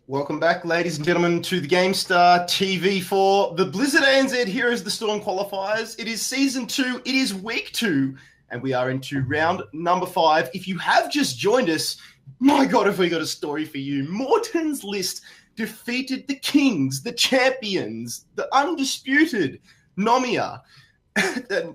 Welcome back, ladies and gentlemen, to the GameStar TV for the Blizzard ANZ Heroes of the Storm qualifiers. It is Season 2, it is Week 2, and we are into round number 5. If you have just joined us, my God, have we got a story for you. Morton's List defeated the Kings, the champions, the undisputed Nomia,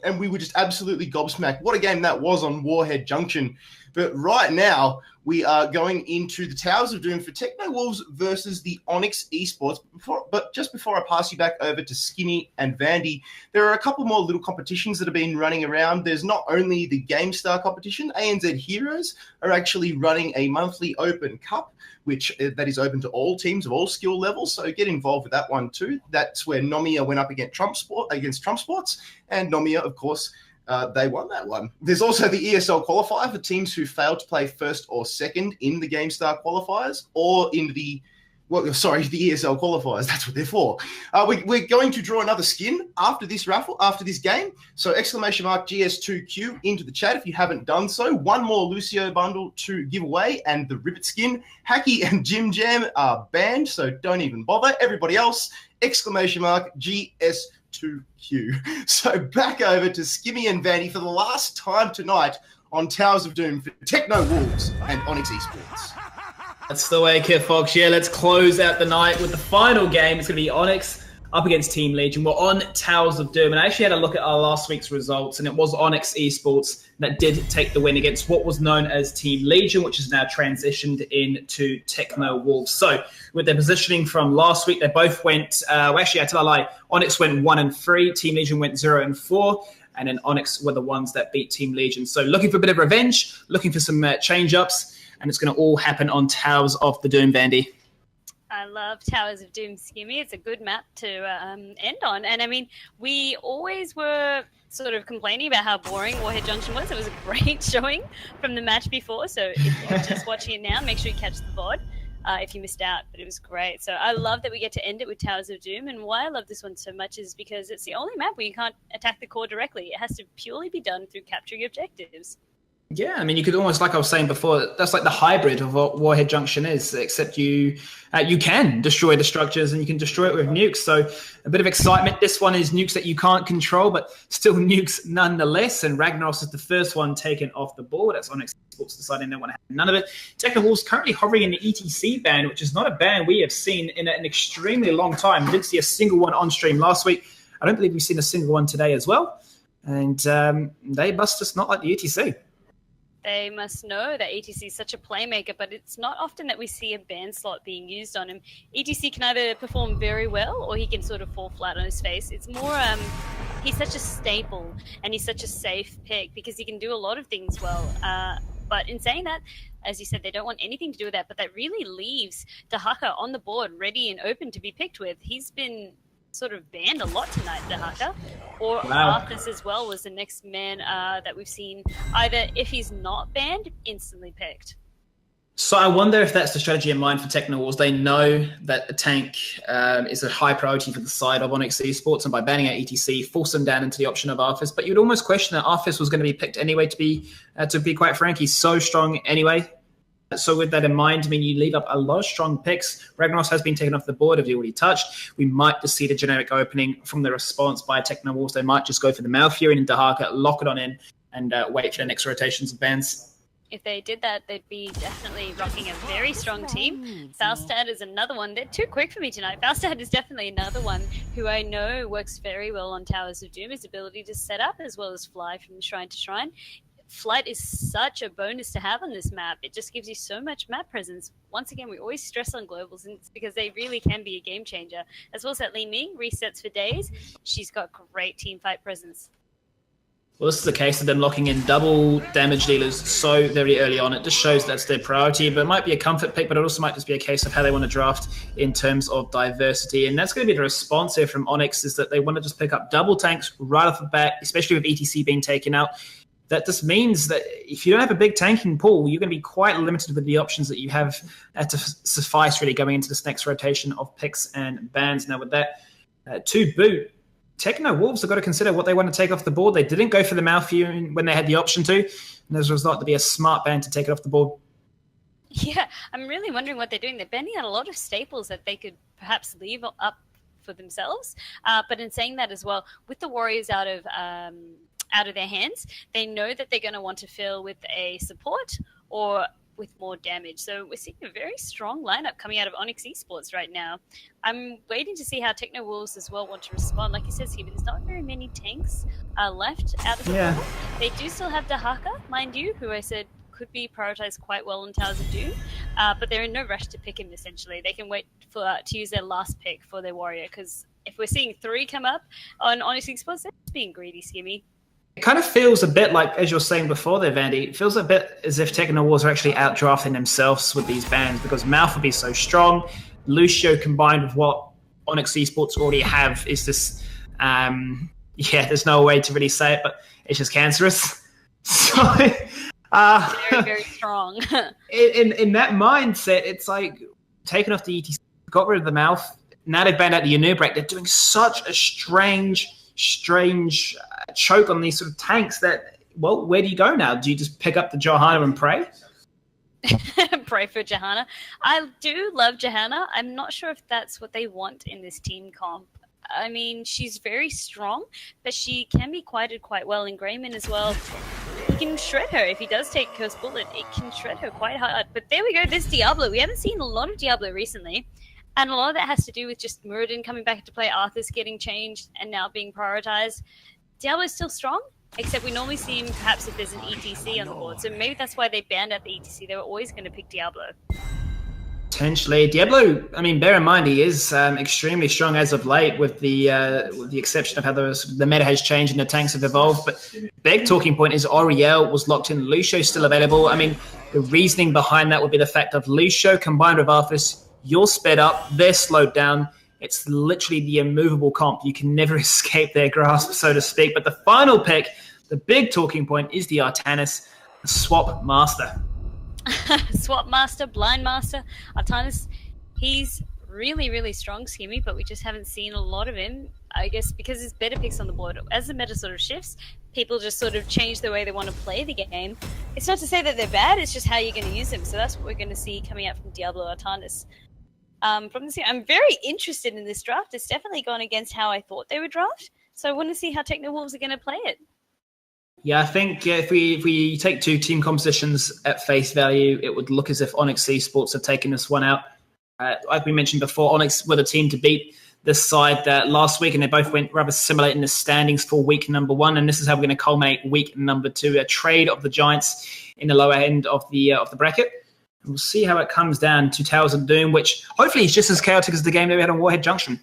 and we were just absolutely gobsmacked. What a game that was on Warhead Junction. But right now, we are going into the Towers of Doom for Techno Wolves versus the Onyx Esports. But just before I pass you back over to Skinny and Vandy, there are a couple more little competitions that have been running around. There's not only the GameStar competition, ANZ Heroes are actually running a monthly open cup, which that is open to all teams of all skill levels. So get involved with that one too. That's where Nomia went up against Trump Sports, and Nomia, of course, they won that one. There's also the ESL qualifier for teams who failed to play first or second in the GameStar qualifiers or in the ESL qualifiers. That's what they're for. We're going to draw another skin after this raffle, after this game. So ! GS2Q into the chat if you haven't done so. One more Lucio bundle to give away, and the Ribbit skin. Hacky and Jim Jam are banned, so don't even bother. Everybody else, ! GS2Q. So back over to Skimmy and Vanny for the last time tonight on Towers of Doom for Techno Wolves and Onyx Esports. That's the way, Kit Fox. Yeah, let's close out the night with the final game. It's going to be Onyx up against Team Legion. We're on Towers of Doom, and I actually had a look at our last week's results, and it was Onyx Esports that did take the win against what was known as Team Legion, which is now transitioned into Techno Wolves. So with their positioning from last week, they both went, I tell a lie, Onyx went 1-3, Team Legion went 0-4, and then Onyx were the ones that beat Team Legion. So looking for a bit of revenge, looking for some change-ups, and it's going to all happen on Towers of the Doom, Vandy. I love Towers of Doom, Skimmy. It's a good map to end on. And I mean, we always were sort of complaining about how boring Warhead Junction was. It was a great showing from the match before. So if you're just watching it now, make sure you catch the VOD if you missed out. But it was great. So I love that we get to end it with Towers of Doom. And why I love this one so much is because it's the only map where you can't attack the core directly. It has to purely be done through capturing objectives. Yeah, I mean, you could almost, like I was saying before, that's like the hybrid of what Warhead Junction is, except you can destroy the structures and you can destroy it with nukes. So a bit of excitement. This one is nukes that you can't control, but still nukes nonetheless. And Ragnaros is the first one taken off the board. That's Onyx Esports deciding they want to have none of it. Techno Wolves currently hovering in the ETC ban, which is not a ban we have seen in an extremely long time. We didn't see a single one on stream last week. I don't believe we've seen a single one today as well. And they must just not like the ETC. They must know that ETC is such a playmaker, but it's not often that we see a ban slot being used on him. ETC can either perform very well or he can sort of fall flat on his face. It's more, he's such a staple and he's such a safe pick because he can do a lot of things well. But in saying that, as you said, they don't want anything to do with that, but that really leaves Dahaka on the board ready and open to be picked with. He's been sort of banned a lot tonight, Dahaka. Or Arthas as well was the next man that we've seen either, if he's not banned, instantly picked. So I wonder if that's the strategy in mind for Techno Wolves. They know that a tank is a high priority for the side of Onyx Esports, and by banning out ETC, force them down into the option of Arthas. But you'd almost question that Arthas was going to be picked anyway, to be quite frank. He's so strong anyway. So with that in mind, I mean, you leave up a lot of strong picks. Ragnaros has been taken off the board, as you already touched. We might just see the generic opening from the response by Techno Wolves. They might just go for the Malfury and Dahaka, lock it on in, and wait for the next rotations of bans. If they did that, they'd be definitely rocking a very strong team. Falstad is another one. They're too quick for me tonight. Falstad is definitely another one who I know works very well on Towers of Doom. His ability to set up as well as fly from shrine to shrine. Flight is such a bonus to have on this map. It just gives you so much map presence. Once again, we always stress on globals, and it's because they really can be a game changer. As well as that Li Ming resets for days. She's got great team fight presence. Well, this is a case of them locking in double damage dealers so very early on. It just shows that's their priority, but it might be a comfort pick, but it also might just be a case of how they want to draft in terms of diversity. And that's going to be the response here from Onyx, is that they want to just pick up double tanks right off the bat, especially with ETC being taken out. That just means that if you don't have a big tanking pool, you're going to be quite limited with the options that you have to suffice really going into this next rotation of picks and bans. Now with that, to boot, Techno Wolves have got to consider what they want to take off the board. They didn't go for the Malfury when they had the option to, and as a result, to be a smart ban to take it off the board. Yeah, I'm really wondering what they're doing. They're bending out a lot of staples that they could perhaps leave up for themselves. But in saying that as well, with the Warriors out of their hands, they know that they're going to want to fill with a support or with more damage. So we're seeing a very strong lineup coming out of Onyx Esports right now. I'm waiting to see how Techno Wolves as well want to respond. Like you said, Steve, there's not very many tanks left out of the battle. They do still have Dahaka, mind you, who I said could be prioritized quite well in Towers of Doom, but they're in no rush to pick him, essentially. They can wait to use their last pick for their warrior, because if we're seeing 3 come up on Onyx Esports, that's being greedy, Skimmy. It kind of feels a bit like, as you were saying before there, Vandy, it feels a bit as if Techno Wolves are actually outdrafting themselves with these bans, because Mouth will be so strong. Lucio combined with what Onyx Esports already have is this, there's no way to really say it, but it's just cancerous. So... very, very strong. in that mindset, it's like taking off the ETC, got rid of the Mouth. Now they've banned out the Anubrak. They're doing such a strange choke on these sort of tanks that, well, where do you go now? Do you just pick up the Johanna and pray? Pray for Johanna. I do love Johanna. I'm not sure if that's what they want in this team comp. I mean, she's very strong, but she can be quieted quite well. And Greyman as well, he can shred her. If he does take Curse Bullet, it can shred her quite hard. But there we go, this Diablo. We haven't seen a lot of Diablo recently. And a lot of that has to do with just Muradin coming back into play, Arthur's getting changed, and now being prioritized. Diablo's still strong, except we normally see him perhaps if there's an ETC on the board. So maybe that's why they banned out the ETC. They were always going to pick Diablo. Potentially. Diablo, I mean, bear in mind, he is extremely strong as of late, with the exception of how the meta has changed and the tanks have evolved. But big talking point is Oriel was locked in. Lucio's still available. I mean, the reasoning behind that would be the fact of Lucio combined with Arthas, you're sped up, they're slowed down. It's literally the immovable comp. You can never escape their grasp, so to speak. But the final pick, the big talking point, is the Artanis, the Swap Master. Swap Master, Blind Master, Artanis. He's really, really strong, Skimmy, but we just haven't seen a lot of him, I guess, because there's better picks on the board. As the meta sort of shifts, people just sort of change the way they want to play the game. It's not to say that they're bad, it's just how you're going to use them. So that's what we're going to see coming out from Diablo Artanis. From this, I'm very interested in this draft. It's definitely gone against how I thought they would draft. So I want to see how Techno Wolves are going to play it. Yeah, I think if we take 2 team compositions at face value, it would look as if Onyx Esports have taken this one out. Like we mentioned before, Onyx were the team to beat this side last week, and they both went rather similar in the standings for week number 1. And this is how we're going to culminate week number 2, a trade of the Giants in the lower end of the bracket. We'll see how it comes down to Towers of Doom, which hopefully is just as chaotic as the game that we had on Warhead Junction.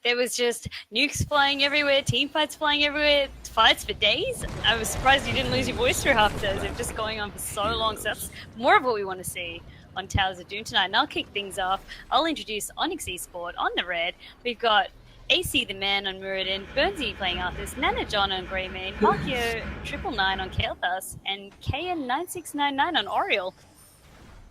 There was just nukes flying everywhere, team fights flying everywhere, fights for days. I was surprised you didn't lose your voice through half those. They're just going on for so long. So that's more of what we want to see on Towers of Doom tonight. And I'll kick things off. I'll introduce Onyx Esports on the red. We've got AC the Man on Muradin, Burnsy playing Arthas, Nana John on Greymane, Markio 999 on Kael'thas, and KN9699 on Oriel.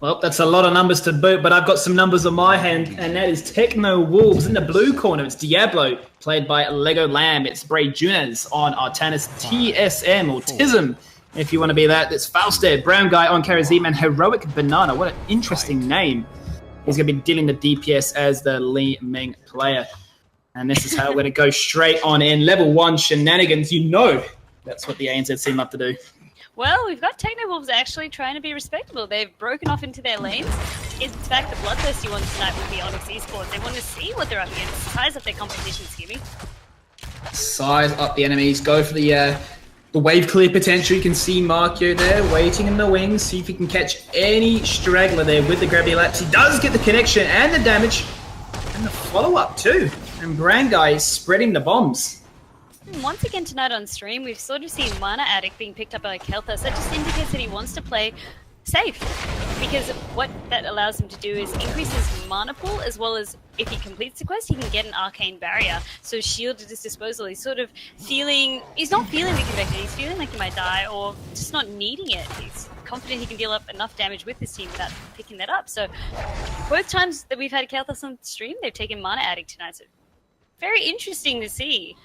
Well, that's a lot of numbers to boot, but I've got some numbers on my hand, and that is Techno Wolves. In the blue corner, it's Diablo, played by Lego Lamb. It's Bray Junez on Artanis, TSM, or TISM, if you want to be that. It's Fausted, Brown Guy on Karazim, and Heroic Banana. What an interesting name. He's going to be dealing the DPS as the Li Ming player. And this is how we're going to go straight on in. Level 1 shenanigans, you know that's what the ANZ team love to do. Well, we've got Techno Wolves actually trying to be respectable. They've broken off into their lanes. In fact, the bloodthirsty ones tonight will be Onyx Esports. They want to see what they're up against, size up their competition, Skimmy. Size up the enemies, go for the wave clear potential. You can see Markio there, waiting in the wings, see if he can catch any straggler there with the gravity lapse. He does get the connection and the damage, and the follow-up too. And Brangai is spreading the bombs. Once again tonight on stream, we've sort of seen Mana Addict being picked up by Kael'thas. That just indicates that he wants to play safe, because what that allows him to do is increase his mana pool, as well as if he completes the quest, he can get an arcane barrier. So shield at his disposal. He's sort of feeling, he's not feeling the convected, he's feeling like he might die, or just not needing it. He's confident he can deal up enough damage with his team without picking that up. So both times that we've had Kael'thas on stream, they've taken Mana Addict tonight. So very interesting to see.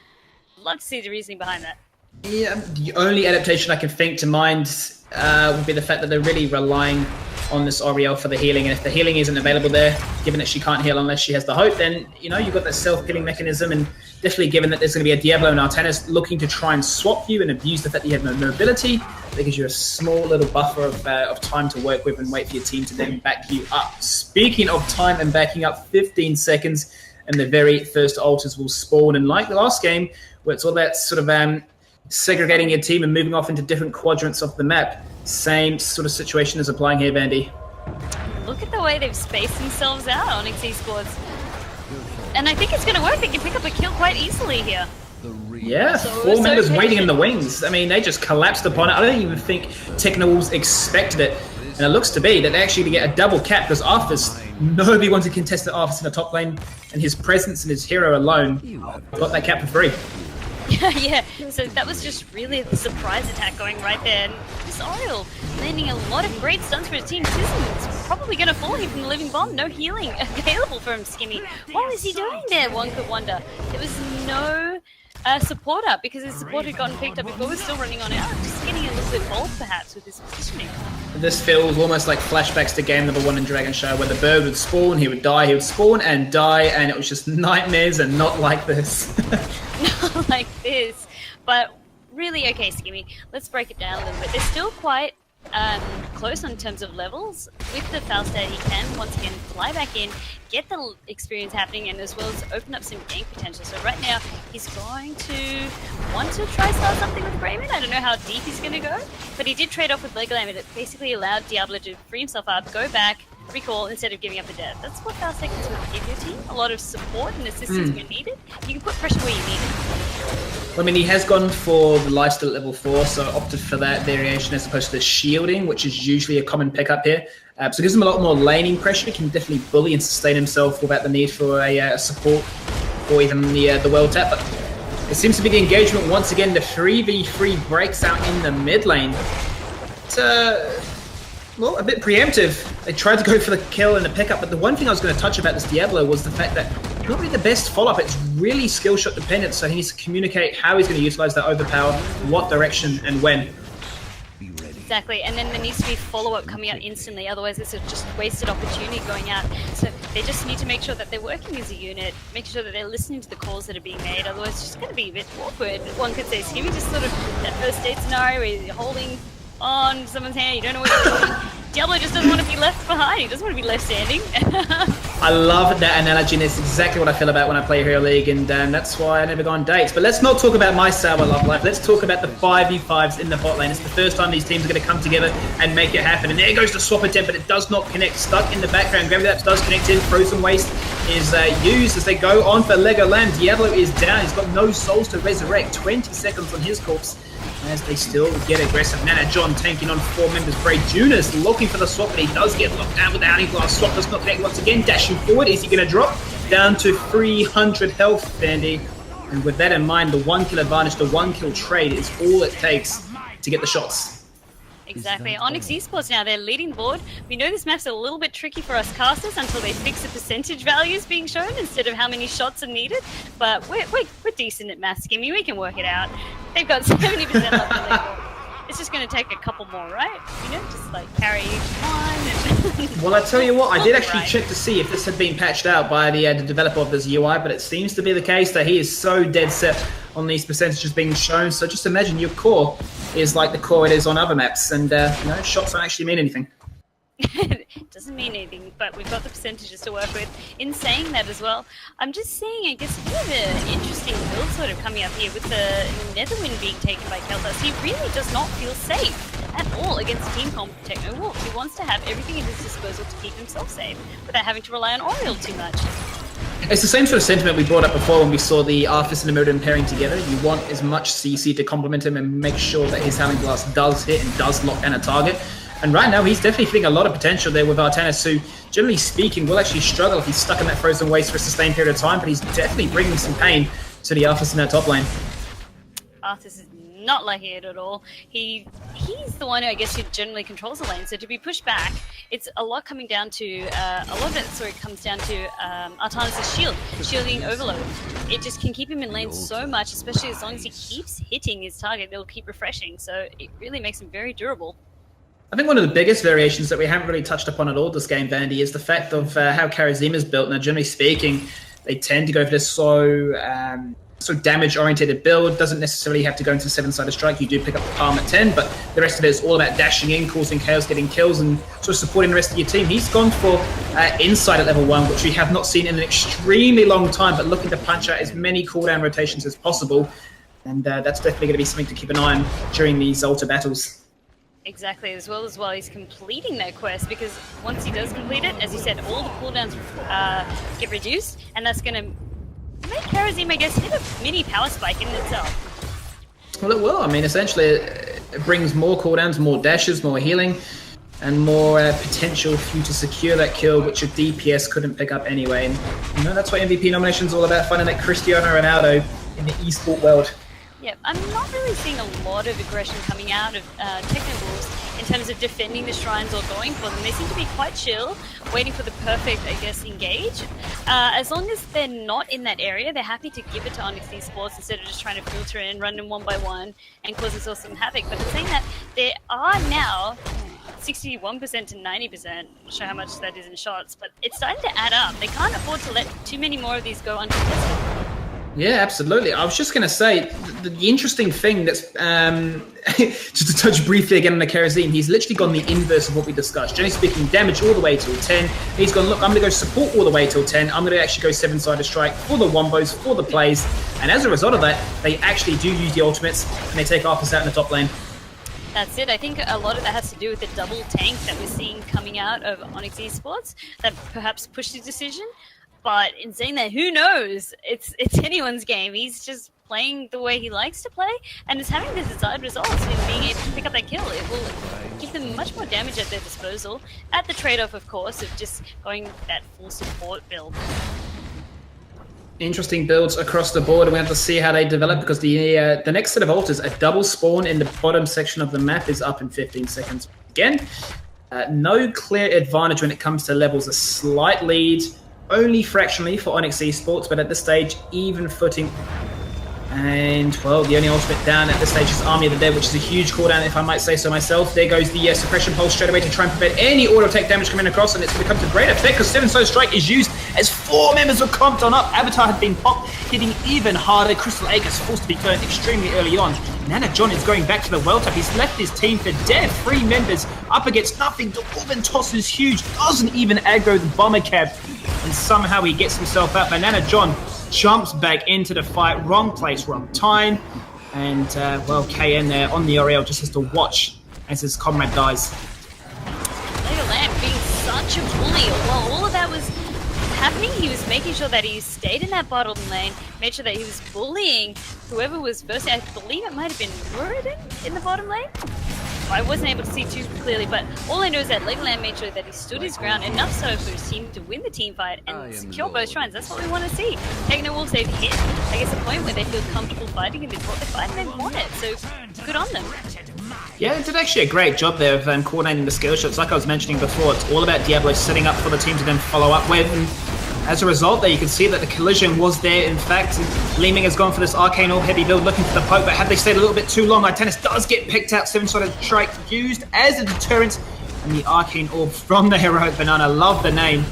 Love to see the reasoning behind that. Yeah, the only adaptation I can think to mind would be the fact that they're really relying on this Oriel for the healing, and if the healing isn't available there, given that she can't heal unless she has the hope, then you've got that self-healing mechanism, and definitely given that there's going to be a Diablo and Artanis looking to try and swap you and abuse the fact that you have no mobility, that gives you a small little buffer of time to work with and wait for your team to then back you up. Speaking of time and backing up, 15 seconds and the very first altars will spawn, and like the last game, where it's all about sort of segregating your team and moving off into different quadrants of the map, same sort of situation is applying here, Vandy. Look at the way they've spaced themselves out, Onyx Esports. And I think it's going to work. They can pick up a kill quite easily here. Yeah, four members waiting in the wings. I mean, they just collapsed upon it. I don't even think Techno Wolves expected it. And it looks to be that they actually get a double cap, because Arthas, nobody wanted to contest the Arthas in the top lane, and his presence and his hero alone got that cap for free. Yeah, so that was just really the surprise attack going right there. And this Oriel landing a lot of great stuns for his team. Tisman's probably going to fall here from the Living Bomb. No healing available for him, Skimmy. What was he doing there, one could wonder? There was no support up, because his support had gotten picked up before. We're still running on out. Just getting a little bit bold, perhaps, with his positioning. This feels almost like flashbacks to game number 1 in Dragon Show, where the bird would spawn, he would die, he would spawn and die, and it was just nightmares, and not like this. Not like this. But really, okay, Skimmy, let's break it down a little bit. They're still quite close in terms of levels. With the Falstad, he can once again fly back in, get the experience happening, and as well as open up some gank potential. So right now, he's going to want to try start something with Raymond. I don't know how deep he's going to go, but he did trade off with Legolam, and it basically allowed Diablo to free himself up, go back, recall instead of giving up the death. That's what Falstad can sort of give your team. A lot of support and assistance when needed. You can put pressure where you need it. I mean, he has gone for the lifesteal at level 4, so opted for that variation as opposed to the shielding, which is usually a common pickup here. So it gives him a lot more laning pressure. He can definitely bully and sustain himself without the need for a support or even the world tap. But it seems to be the engagement once again. The 3v3 breaks out in the mid lane. It's well, a bit preemptive. They tried to go for the kill and the pickup, but the one thing I was going to touch about this Diablo was the fact that not really the best follow-up. It's really skill shot dependent, so he needs to communicate how he's going to utilize that overpower, what direction, and when. Exactly, and then there needs to be follow-up coming out instantly, otherwise it's a just wasted opportunity going out. So they just need to make sure that they're working as a unit, make sure that they're listening to the calls that are being made, otherwise it's just going to be a bit awkward. One could say, Skimmy, just sort of that first date scenario where you're holding on someone's hand, you don't know what you're doing. Diablo just doesn't want to be left behind, he doesn't want to be left standing. I love that analogy, and it's exactly what I feel about when I play Hero League, and that's why I never go on dates. But let's not talk about my sour love life. Let's talk about the 5v5s in the bot lane. It's the first time these teams are going to come together and make it happen. And there goes the swap attempt, but it does not connect. Stuck in the background. Gravity Lapse does connect in. Frozen Waste is used as they go on for Legolam. Diablo is down. He's got no souls to resurrect. 20 seconds on his corpse, as they still get aggressive. Nana John tanking on 4 members. Bray Junis looking for the swap, but he does get locked down with the Hounding Blast. Swap does not connect once again. Dashing forward. Is he going to drop? Down to 300 health, Vandy. And with that in mind, the 1 kill advantage, the 1 kill trade is all it takes to get the shots. Exactly. Onyx Esports now, they're leading the board. We know this map's a little bit tricky for us casters until they fix the percentage values being shown instead of how many shots are needed. But we're decent at math, Skimmy. We can work it out. They've got 70% left in the league. It's just going to take a couple more, right? You know, just like carry each one. Well, I tell you what, I did actually check to see if this had been patched out by the developer of this UI, but it seems to be the case that he is so dead set on these percentages being shown. So just imagine your core is like the core it is on other maps, and you know, shots don't actually mean anything. It doesn't mean anything, but we've got the percentages to work with. In saying that as well, I'm just seeing, I guess, a bit of an interesting build sort of coming up here with the Netherwind being taken by Kelthas. He really does not feel safe at all against Team Comp Techno Wolves. He wants to have everything at his disposal to keep himself safe without having to rely on Oriel too much. It's the same sort of sentiment we brought up before when we saw the Arthas and the Mirrodin pairing together. You want as much CC to complement him and make sure that his Hounding Blast does hit and does lock down a target. And right now, he's definitely feeling a lot of potential there with Artanis, who, generally speaking, will actually struggle if he's stuck in that Frozen Waste for a sustained period of time, but he's definitely bringing some pain to the Arthas in that top lane. Arthas is not liking it at all. He's the one who, I guess, who generally controls the lane, so to be pushed back it's a lot coming down to, a lot of it comes down to Artanis' shield, shielding overload. It just can keep him in lane so much, especially as long as he keeps hitting his target, it'll keep refreshing. So it really makes him very durable. I think one of the biggest variations that we haven't really touched upon at all this game, Vandy, is the fact of how Karazim is built. Now, generally speaking, they tend to go for this so damage-oriented build. Doesn't necessarily have to go into 7-sided strike. You do pick up the palm at 10, but the rest of it is all about dashing in, causing chaos, getting kills, and sort of supporting the rest of your team. He's gone for inside at level 1, which we have not seen in an extremely long time, but looking to punch out as many cooldown rotations as possible. And that's definitely going to be something to keep an eye on during these Altar battles. Exactly, as well as while he's completing that quest, because once he does complete it, as you said, all the cooldowns get reduced, and that's going to make Karazim, I guess, hit a mini power spike in itself. Well, it will. I mean, essentially, it brings more cooldowns, more dashes, more healing, and more potential for you to secure that kill, which your DPS couldn't pick up anyway. And you know, that's what MVP nomination's all about, finding that Cristiano Ronaldo in the esport world. Yeah, I'm not really seeing a lot of aggression coming out of Techno Wolves in terms of defending the shrines or going for them. They seem to be quite chill, waiting for the perfect, I guess, engage. As long as they're not in that area, they're happy to give it to Onyx Esports instead of just trying to filter in, run them one by one, and cause themselves some havoc. But I'm saying that there are now 61% to 90%, not sure how much that is in shots, but it's starting to add up. They can't afford to let too many more of these go uncontested. Yeah, absolutely. I was just going to say, the interesting thing that's, just to touch briefly again on the Karazim, he's literally gone the inverse of what we discussed. Generally speaking, damage all the way till 10. He's gone, look, I'm going to go support all the way till 10. I'm going to actually go 7-sided strike for the wombos, for the plays. And as a result of that, they actually do use the ultimates, and they take Arthas out in the top lane. That's it. I think a lot of that has to do with the double tank that we're seeing coming out of Onyx Esports that perhaps pushed his decision. But in saying that, who knows? It's anyone's game. He's just playing the way he likes to play, and is having the desired results in being able to pick up that kill. It will give them much more damage at their disposal, at the trade-off, of course, of just going that full support build. Interesting builds across the board. We have to see how they develop, because the next set of altars, a double spawn in the bottom section of the map, is up in 15 seconds. Again, no clear advantage when it comes to levels. A slight lead, only fractionally for Onyx Esports, but at this stage, even footing. And, well, the only ultimate down at this stage is Army of the Dead, which is a huge cooldown, if I might say so myself. There goes the suppression pulse straight away to try and prevent any auto-attack damage coming across, and it's going to come to great effect because 7-sided strike is used as 4 members were comped on up. Avatar had been popped, hitting even harder. Crystal Egg is forced to be turned extremely early on. Nana John is going back to the well tap. He's left his team for dead. 3 members up against nothing. The Dwarven toss is huge. Doesn't even aggro the bomber cab. And somehow he gets himself out. But Nana John jumps back into the fight. Wrong place, wrong time. And, well, KN there on the Oriel just has to watch as his comrade dies. Lega Lamp being such a bully. While all of that was happening, he was making sure that he stayed in that bottom lane, made sure that he was bullying whoever was first. I believe it might have been Muradin in the bottom lane. I wasn't able to see too clearly, but all I know is that Legoland made sure that he stood his ground enough so for his team to win the team fight and secure both shrines. That's what we want to see. Techno Wolves, they've hit, I guess, a point where they feel comfortable fighting and they've fought the fight and they've won it. So good on them. Yeah, they did actually a great job there of coordinating the skill shots. Like I was mentioning before, it's all about Diablo setting up for the team to then follow up with. And as a result there, you can see that the collision was there. In fact, Leeming has gone for this Arcane Orb heavy build looking for the poke, but had they stayed a little bit too long, Tennis does get picked out. 7-sided strike used as a deterrent, and the Arcane Orb from the Heroic Banana, love the name,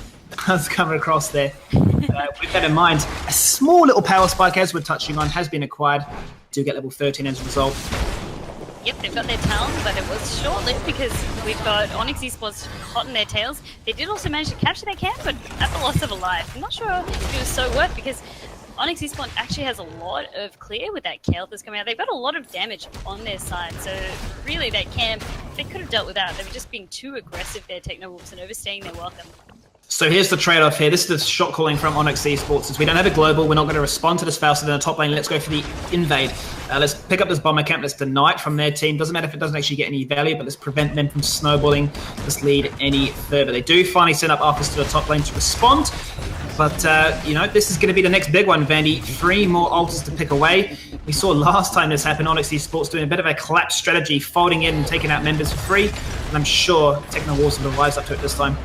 does come across there. With that in mind, a small little power spike, as we're touching on, has been acquired. Do get level 13 as a result. Yep, they've got their talons, but it was short-lived because we've got Onyx Esports hot in their tails. They did also manage to capture their camp, but at the loss of a life. I'm not sure if it was so worth, because Onyx Esports actually has a lot of clear with that Kael'thas that's coming out. They've got a lot of damage on their side, so really that camp, they could have dealt with that. They were just being too aggressive there, Techno Wolves, and overstaying their welcome. So here's the trade-off here. This is the shot calling from Onyx Esports. Since we don't have a global, we're not going to respond to this Fausted in the top lane. Let's go for the invade. Let's pick up this bomber camp. Let's deny it from their team. Doesn't matter if it doesn't actually get any value, but let's prevent them from snowballing this lead any further. They do finally send up Arthas to the top lane to respond. But, you know, this is going to be the next big one, Vandy. 3 more altars to pick away. We saw last time this happened, Onyx Esports doing a bit of a collapse strategy, folding in and taking out members for free, and I'm sure Techno Wolves will rise up to it this time.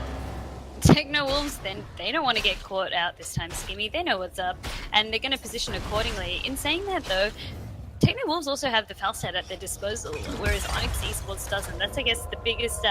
Techno Wolves, then, they don't want to get caught out this time, Skimmy. They know what's up, and they're going to position accordingly. In saying that, though, Techno Wolves also have the Falstad at their disposal, whereas Onyx Esports doesn't. That's, I guess, the biggest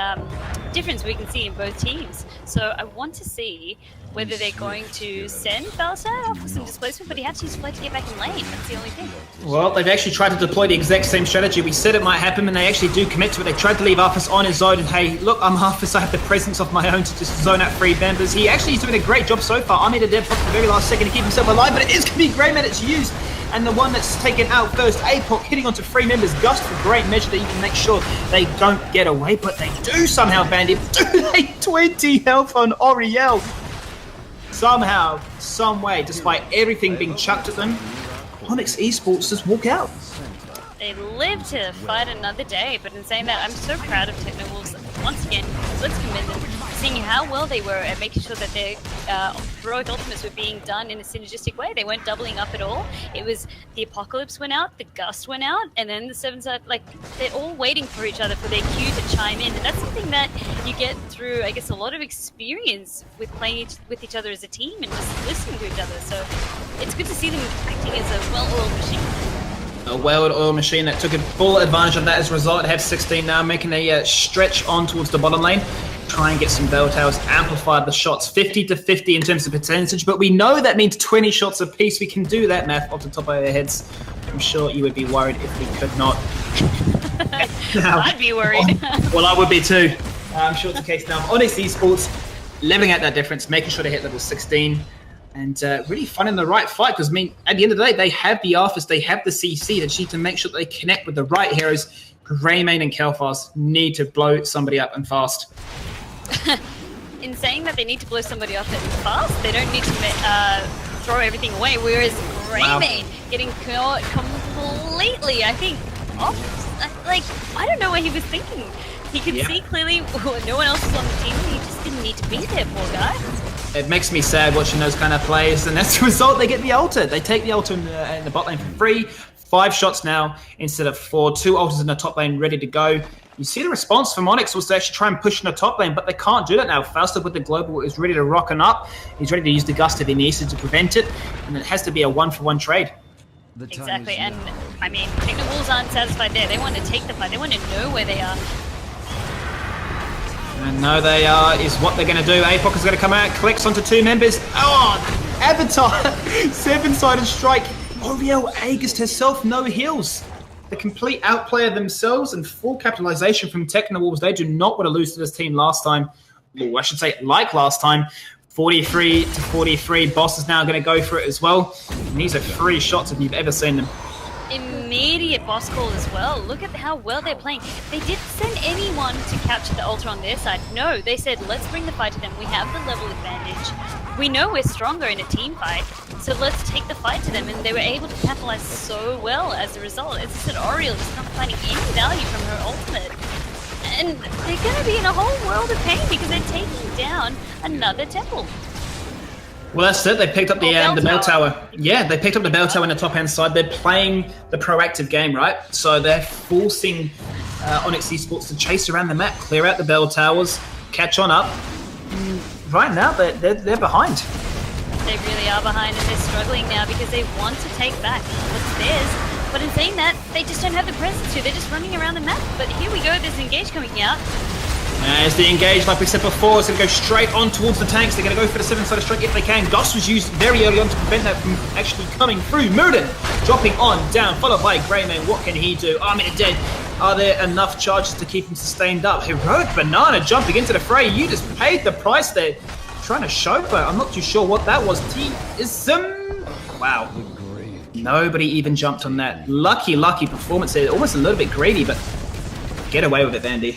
difference we can see in both teams. So I want to see whether they're going to send Falstad off for some displacement, but he had to use Flare to get back in lane. That's the only thing. Well, they've actually tried to deploy the exact same strategy. We said it might happen, and they actually do commit to it. They tried to leave Arthas on his own, and hey, look, I'm Arthas, I have the presence of my own to just zone out free members. He actually is doing a great job so far. I made a dead pop at the very last second to keep himself alive, but it is going to be Greyman that's used. And the one that's taken out first, Apoc, hitting onto free members. Gust for great measure that you can make sure they don't get away, but they do somehow, Bandit. Do they 20 health on Oriel? Somehow, some way, despite everything being chucked at them, Onyx Esports just walk out. They live to fight another day, but in saying that, I'm so proud of Techno Wolves. Once again, let's commend them, seeing how well they were at making sure that their heroic ultimates were being done in a synergistic way. They weren't doubling up at all. It was the Apocalypse went out, the Gust went out, and then the Seven Side, like, they're all waiting for each other for their cue to chime in. And that's something that you get through, I guess, a lot of experience with playing with each other as a team and just listening to each other. So it's good to see them acting as a well-oiled machine. A well-oiled machine that took a full advantage of that as a result. They have 16 now, making a stretch on towards the bottom lane. Try and get some bell towers, amplify the shots 50-50 in terms of percentage, but we know that means 20 shots apiece. We can do that math off the top of our heads. I'm sure you would be worried if we could not. Now, I'd be worried. Well, I would be too. I'm sure it's the case now. Onyx Esports leveling out that difference, making sure they hit level 16. And really finding the right fight, because I mean, at the end of the day, they have the Arthas, they have the CC. They just need to make sure that they connect with the right heroes. Greymane and Kel'Thas need to blow somebody up and fast. In saying that they need to blow somebody up and fast, they don't need to throw everything away. Whereas Greymane getting caught completely, I think, off. Like, I don't know what he was thinking. He could see clearly no one else was on the team. He just didn't need to be there, poor guy. It makes me sad watching those kind of plays, and as a result, they get the ulti. They take the ulti in the bot lane for free. 5 shots now instead of 4. 2 ultis in the top lane ready to go. You see the response from Onyx was to actually try and push in the top lane, but they can't do that now. Falstad with the global is ready to rockin' up. He's ready to use the Gust if he needs to prevent it, and it has to be a 1-for-1 trade. Exactly, and I mean, Techno Wolves aren't satisfied there. They want to take the fight. They want to know where they are. And no, they are, is what they're going to do. Apoc is going to come out, clicks onto 2 members. Oh, Avatar, 7-sided strike. Oriel Aegis herself, no heals. The complete outplayer themselves and full capitalization from Techno Wolves. They do not want to lose to this team last time. Well, I should say like last time. 43-43. Boss is now going to go for it as well. And these are 3 shots if you've ever seen them. Immediate boss call as well. Look at how well they're playing. They didn't send anyone to capture the ultra on their side. No, they said, let's bring the fight to them. We have the level advantage. We know we're stronger in a team fight, so let's take the fight to them. And they were able to capitalize so well as a result. As I said, Oriel just not finding any value from her ultimate. And they're going to be in a whole world of pain because they're taking down another temple. Well, that's it. They picked up the bell tower. Yeah, they picked up the bell tower in the top-hand side. They're playing the proactive game, right? So they're forcing Onyx Esports to chase around the map, clear out the bell towers, catch on up. Right now, they're behind. They really are behind, and they're struggling now because they want to take back what's theirs. But in saying that, they just don't have the presence to. They're just running around the map. But here we go. There's an engage coming out. As the engage, like we said before, is going to go straight on towards the tanks. They're going to go for the 7-sided strike if they can. Gust was used very early on to prevent that from actually coming through. Murden dropping on, down, followed by Greymane. What can he do? Armin dead. Are there enough charges to keep him sustained up? Heroic Banana jumping into the fray. You just paid the price there. Trying to chauffeur. I'm not too sure what that was. Wow. Nobody even jumped on that. Lucky performance there. Almost a little bit greedy, but get away with it, Vandy.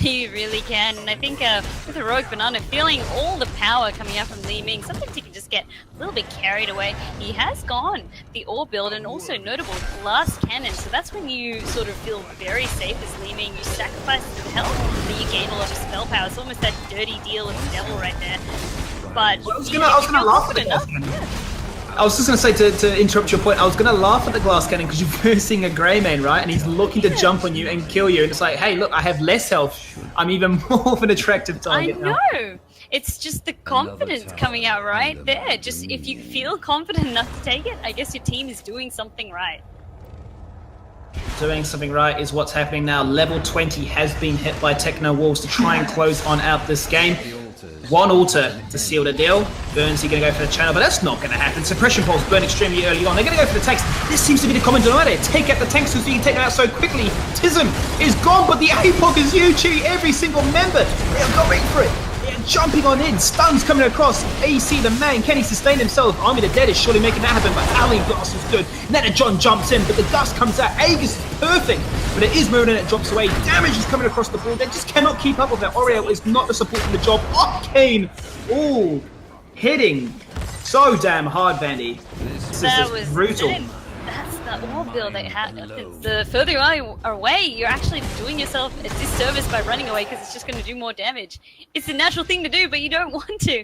You really can, and I think with Heroic Banana feeling all the power coming out from Li Ming, sometimes he can just get a little bit carried away. He has gone the ore build, and also notable, last cannon, so that's when you sort of feel very safe as Li Ming. You sacrifice some health, but you gain a lot of spell power. It's almost that dirty deal with the devil right there. But I was gonna laugh at the I was just going to say, to interrupt your point, I was going to laugh at the glass cannon because you're versing a grey man, right? And he's looking to jump on you and kill you. And it's like, hey, look, I have less health. I'm even more of an attractive target I know. It's just the confidence coming out right there. Just if you feel confident enough to take it, I guess your team is doing something right. Doing something right is what's happening now. Level 20 has been hit by Techno Wolves to try and close on out this game. One altar to seal the deal. Burns, you're going to go for the channel, but that's not going to happen. Suppression poles burn extremely early on. They're going to go for the tanks. This seems to be the common denominator. Take out the tanks so you can take them out so quickly. Tism is gone, but the APOC is UG. Every single member, they're going for it. They're jumping on in. Stuns coming across. AC, the man, can he sustain himself? Army the Dead is surely making that happen, but Ali Glass is good. Nana John jumps in, but the dust comes out. Aegis is perfect, but it is Merlin that drops away. Damage is coming across the board. They just cannot keep up with that. Oriel is not the support for the job. Arcane, ooh, hitting so damn hard, Vandy. This is brutal. That's the orb build they had. The further you are away, you're actually doing yourself a disservice by running away because it's just going to do more damage. It's a natural thing to do, but you don't want to.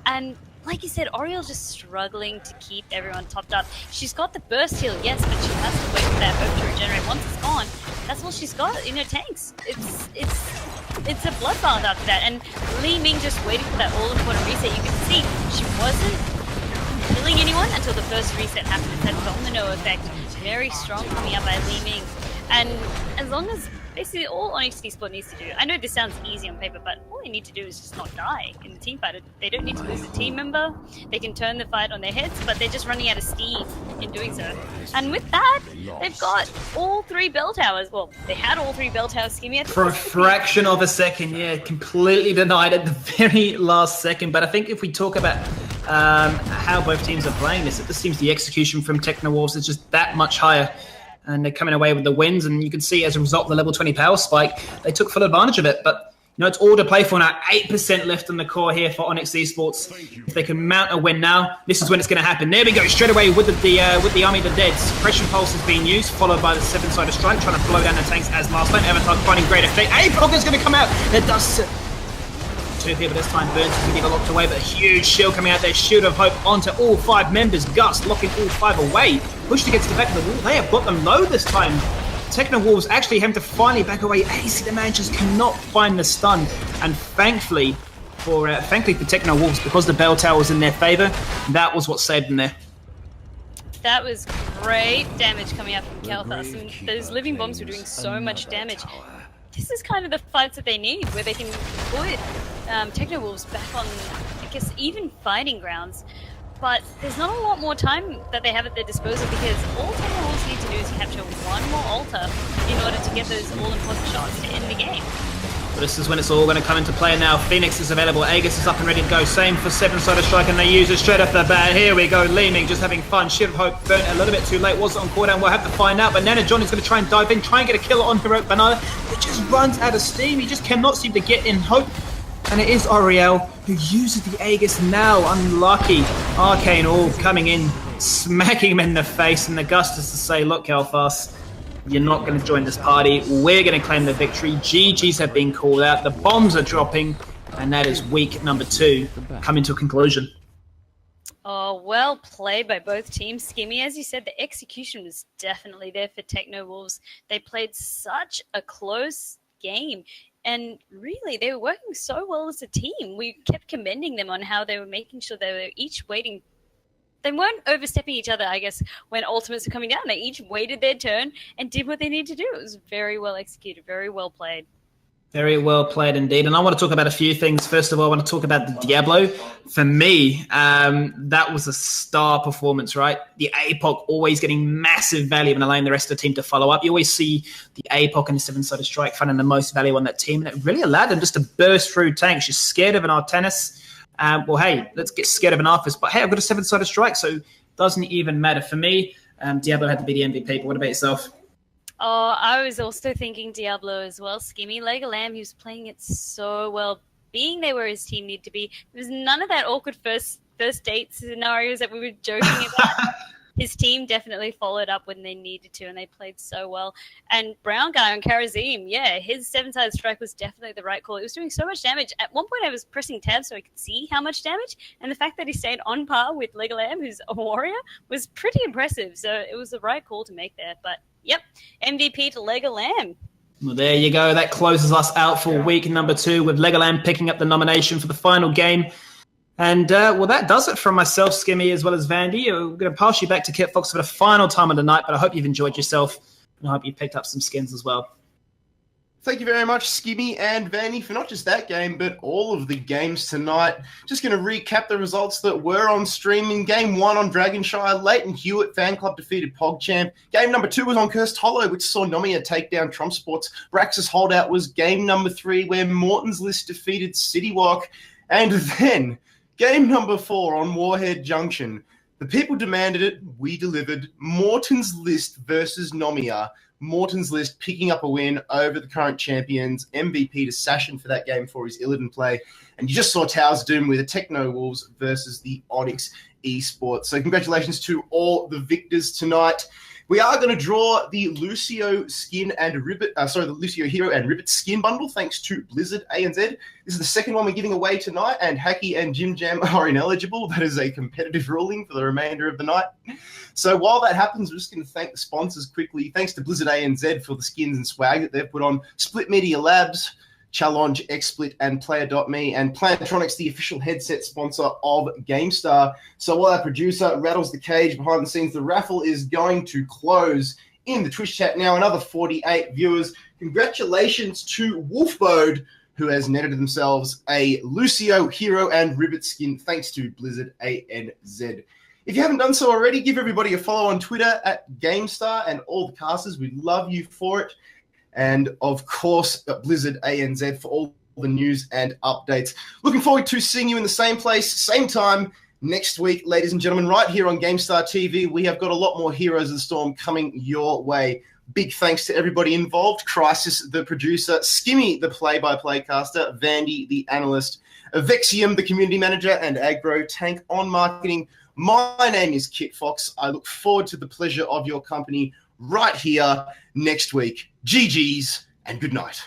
And like you said, Oriel's just struggling to keep everyone topped up. She's got the burst heal, yes, but she has to wait for that herb to regenerate. Once it's gone, that's all she's got in her tanks. It's a bloodbath after that. And Li Ming just waiting for that all-important reset. You can see she wasn't killing anyone until the first reset happened. It's that domino effect. Very strong coming up by Li Ming. And as long as basically all Onyx Esports needs to do, I know this sounds easy on paper, but all they need to do is just not die in the team fight. They don't need to lose a team member. They can turn the fight on their heads, but they're just running out of steam in doing so. And with that, they've got all 3 bell towers. Well, they had all 3 bell towers. For a fraction of a second, yeah, completely denied at the very last second. But I think if we talk about how both teams are playing this, it just seems the execution from Techno Wolves is just that much higher. And they're coming away with the wins, and you can see as a result of the level 20 power spike, they took full advantage of it. But you know, it's all to play for now. 8% left on the core here for Onyx Esports. If they can mount a win now, this is when it's going to happen. There we go, straight away with the Army of the Dead. Suppression pulse is being used, followed by the 7-sided strike, trying to blow down the tanks as last time. Avatar finding great effect. APOC is going to come out. It does. 2 people this time. Burns is going to get locked away, but a huge shield coming out there. Shield of Hope onto all 5 members. Gust locking all 5 away. Pushed against the back of the wall. They have got them low this time. Techno Wolves actually having to finally back away. AC, the man, just cannot find the stun. And thankfully for Techno Wolves, because the bell tower was in their favour, that was what saved them there. That was great damage coming out from Kalthus. And those living bombs were doing so much damage. This is kind of the fights that they need, where they can put Techno Wolves back on, I guess, even fighting grounds. But there's not a lot more time that they have at their disposal, because all Techno Wolves need to do is capture 1 more altar in order to get those all-important shots to end the game. But this is when it's all going to come into play now. Phoenix is available. Aegis is up and ready to go. Same for 7-sided strike, and they use it straight off the bat. Here we go. Li Ming just having fun. Shield of Hope burnt a little bit too late. Was it on cooldown? We'll have to find out. But Nana John is going to try and dive in, try and get a kill on Heroic Banana. It just runs out of steam. He just cannot seem to get in Hope. And it is Oriel who uses the Aegis now. Unlucky. Arcane all coming in, smacking him in the face. And the Gust is to say, look, Kalthus, you're not going to join this party. We're going to claim the victory. GGs have been called out. The bombs are dropping. And that is week number 2 coming to a conclusion. Oh, well played by both teams. Skimmy, as you said, the execution was definitely there for Techno Wolves. They played such a close game. And really, they were working so well as a team. We kept commending them on how they were making sure they were each waiting. They weren't overstepping each other, I guess, when ultimates were coming down. They each waited their turn and did what they needed to do. It was very well executed, very well played. Very well played indeed. And I want to talk about a few things. First of all, I want to talk about the Diablo. For me, that was a star performance, right? The APOC always getting massive value and allowing the rest of the team to follow up. You always see the APOC and the 7-sided strike finding the most value on that team. And it really allowed them just to burst through tanks. She's scared of an Artanis. Well, hey, let's get scared of an Arthas. But hey, I've got a 7-sided strike, so it doesn't even matter. For me, Diablo had to be the MVP. But what about yourself? Oh, I was also thinking Diablo as well. Skimmy, Lega Lamb, he was playing it so well. Being there where his team needed to be. There was none of that awkward first date scenarios that we were joking about. his team definitely followed up when they needed to, and they played so well. And Brown Guy on Karazim, yeah, his 7-sided strike was definitely the right call. It was doing so much damage. At one point, I was pressing tab so I could see how much damage, and the fact that he stayed on par with Legolam, who's a warrior, was pretty impressive. So it was the right call to make there. But yep, MVP to Legolam. Well, there you go. That closes us out for week number 2 with Legoland picking up the nomination for the final game. And, well, that does it from myself, Skimmy, as well as Vandy. We're going to pass you back to Kit Fox for the final time of the night, but I hope you've enjoyed yourself, and I hope you picked up some skins as well. Thank you very much, Skimmy and Vanny, for not just that game, but all of the games tonight. Just going to recap the results that were on stream. In Game 1 on Dragonshire, Leighton Hewitt Fan Club defeated PogChamp. Game number 2 was on Cursed Hollow, which saw Nomiya take down Trump Sports. Braxis Holdout was game number 3, where Morton's List defeated Citywalk. And then, game number 4 on Warhead Junction. The people demanded it, we delivered. Morton's List versus Nomiya. Morton's List picking up a win over the current champions, MVP to Sashin for that game for his Illidan play. And you just saw Towers Doom with the Techno Wolves versus the Onyx Esports. So congratulations to all the victors tonight. We are going to draw the Lucio skin and Ribbit, the Lucio Hero and Ribbit skin bundle, thanks to Blizzard ANZ. This is the second one we're giving away tonight, and Hacky and Jim Jam are ineligible. That is a competitive ruling for the remainder of the night. So while that happens, we're just going to thank the sponsors quickly. Thanks to Blizzard ANZ for the skins and swag that they've put on. Split Media Labs, Challenge, XSplit, and Player.me, and Plantronics, the official headset sponsor of GameStar. So while our producer rattles the cage behind the scenes, the raffle is going to close in the Twitch chat now. Another 48 viewers. Congratulations to Wolfbode, who has netted themselves a Lucio Hero and Ribbit skin, thanks to Blizzard ANZ. If you haven't done so already, give everybody a follow on Twitter at GameStar and all the casters. We'd love you for it. And, of course, Blizzard ANZ for all the news and updates. Looking forward to seeing you in the same place, same time next week, ladies and gentlemen, right here on GameStar TV. We have got a lot more Heroes of the Storm coming your way. Big thanks to everybody involved. Crisis, the producer. Skimmy, the play-by-play caster. Vandy, the analyst. Vexium, the community manager. And Agro Tank on marketing. My name is Kit Fox. I look forward to the pleasure of your company right here next week. GG's and good night.